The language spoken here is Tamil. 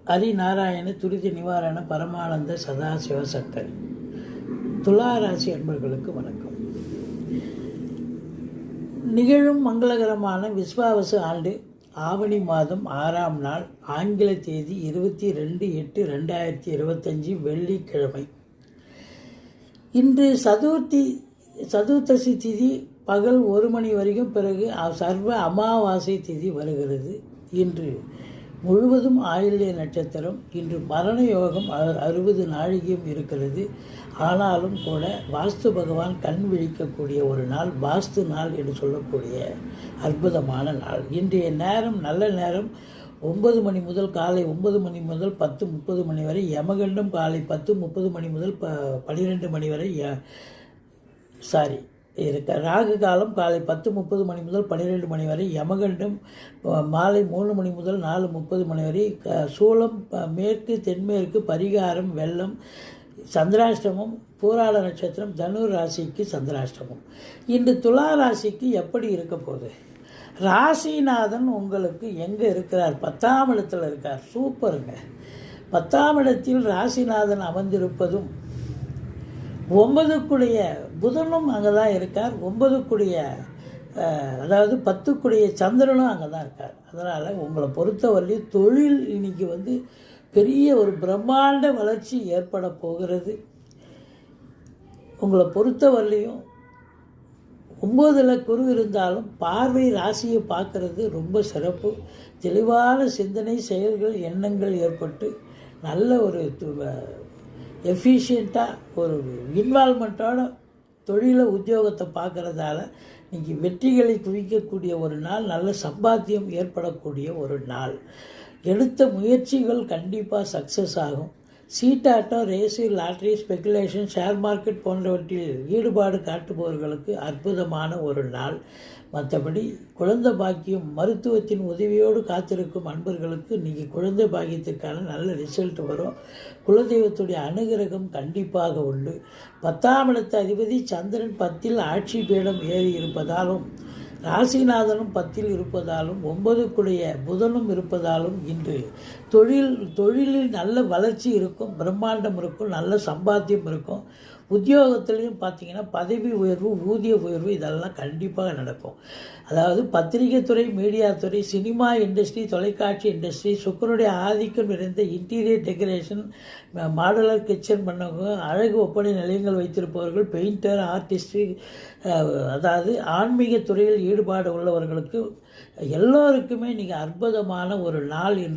ஹரிநாராயண துரித நிவாரண பரமானந்த சதாசிவ சங்கரி. துளாராசி அன்பர்களுக்கு வணக்கம். நிகழும் மங்களகரமான விஸ்வாவசு ஆண்டு ஆவணி மாதம் 6ஆம் நாள், ஆங்கில தேதி 22/8/2025 வெள்ளிக்கிழமை. இன்று சதுர்த்தசி திதி பகல் 1 மணி வரைக்கும், பிறகு சர்வ அமாவாசை திதி வருகிறது. இன்று முழுவதும் ஆயில்ய நட்சத்திரம். இன்று மரண யோகம் 60 நாழிகையும் இருக்கிறது. ஆனாலும் கூட வாஸ்து பகவான் கண் விழிக்கக்கூடிய ஒரு நாள், வாஸ்து நாள் என்று சொல்லக்கூடிய அற்புதமான நாள். இன்றைய நேரம் நல்ல நேரம் 9 மணி முதல் காலை 9 மணி முதல் 10:30 மணி வரை. யமகண்டம் காலை 10:30 மணி முதல் 12 மணி வரை ராகு காலம் காலை 10:30 மணி முதல் 12 மணி வரை. யமகண்டம் மாலை 3 மணி முதல் 4:30 மணி வரை. சூலம் மேற்கு தென்மேற்கு. பரிகாரம் வெள்ளம். சந்திராஷ்டமம் பூராட நட்சத்திரம். தனுர் ராசிக்கு சந்திராஷ்டமம். இன்று துலா ராசிக்கு எப்படி இருக்க போகுது? ராசிநாதன் உங்களுக்கு எங்கே இருக்கிறார்? 10ஆம் இடத்தில் இருக்கார். சூப்பருங்க. 10ஆம் இடத்தில் ராசிநாதன் அமர்ந்திருப்பதும் 9க்குடைய புதனும் அங்கே தான் இருக்கார். 9க்குடைய அதாவது 10க்குடைய சந்திரனும் அங்கே தான் இருக்கார். அதனால் உங்களை பொறுத்தவரையும் தொழில் இன்னைக்கு பெரிய ஒரு பிரம்மாண்ட வளர்ச்சி ஏற்பட போகிறது. உங்களை பொறுத்தவரையும் 9ல் குரு இருந்தாலும் பார்வை ராசியை பார்க்கறது ரொம்ப சிறப்பு. தெளிவான சிந்தனை, செயல்கள், எண்ணங்கள் ஏற்பட்டு நல்ல ஒரு எஃபிஷியண்ட்டாக ஒரு இன்வால்மெண்ட்டோட தொழிலை உத்தியோகத்தை பார்க்குறதால இன்றைக்கி வெற்றிகளை குவிக்கக்கூடிய ஒரு நாள். நல்ல சம்பாத்தியம் ஏற்படக்கூடிய ஒரு நாள். எடுத்த முயற்சிகள் கண்டிப்பாக சக்ஸஸ் ஆகும். சீட்டாட்டம், race, lottery, speculation, share market போன்றவற்றில் ஈடுபாடு காட்டுபவர்களுக்கு அற்புதமான ஒரு நாள். மற்றபடி குழந்தை பாக்கியம், மருத்துவத்தின் உதவியோடு காத்திருக்கும் அன்பர்களுக்கு இன்றைக்கி குழந்தை பாக்கியத்திற்கான நல்ல ரிசல்ட் வரும். குலதெய்வத்துடைய அனுகிரகம் கண்டிப்பாக உண்டு. 10ஆம் இடத்து அதிபதி சந்திரன் 10ல் ஆட்சி பீடம் ஏறி இருப்பதாலும், ராசிநாதனும் 10ல் இருப்பதாலும், 9க்குடைய புதனும் இருப்பதாலும் இன்று தொழிலில் நல்ல வளர்ச்சி இருக்கும், பிரம்மாண்டம் இருக்கும், நல்ல சம்பாத்தியம் இருக்கும். உத்தியோகத்துலேயும் பார்த்தீங்கன்னா பதவி உயர்வு, ஊதிய உயர்வு இதெல்லாம் கண்டிப்பாக நடக்கும். அதாவது பத்திரிகை துறை, மீடியா துறை, சினிமா இண்டஸ்ட்ரி, தொலைக்காட்சி இண்டஸ்ட்ரி, சுக்கரனுடைய ஆதிக்கம் நிறைந்த இன்டீரியர் டெக்கரேஷன், மாடலர் கிச்சன் பண்ணவங்க, அழகு ஒப்பனை நிலையங்கள் வைத்திருப்பவர்கள், பெயிண்டர், ஆர்டிஸ்ட்டு, அதாவது ஆன்மீக துறையில் ஈடுபாடு உள்ளவர்களுக்கு எல்லோருக்குமே இன்றைக்கி அற்புதமான ஒரு நாள் என்று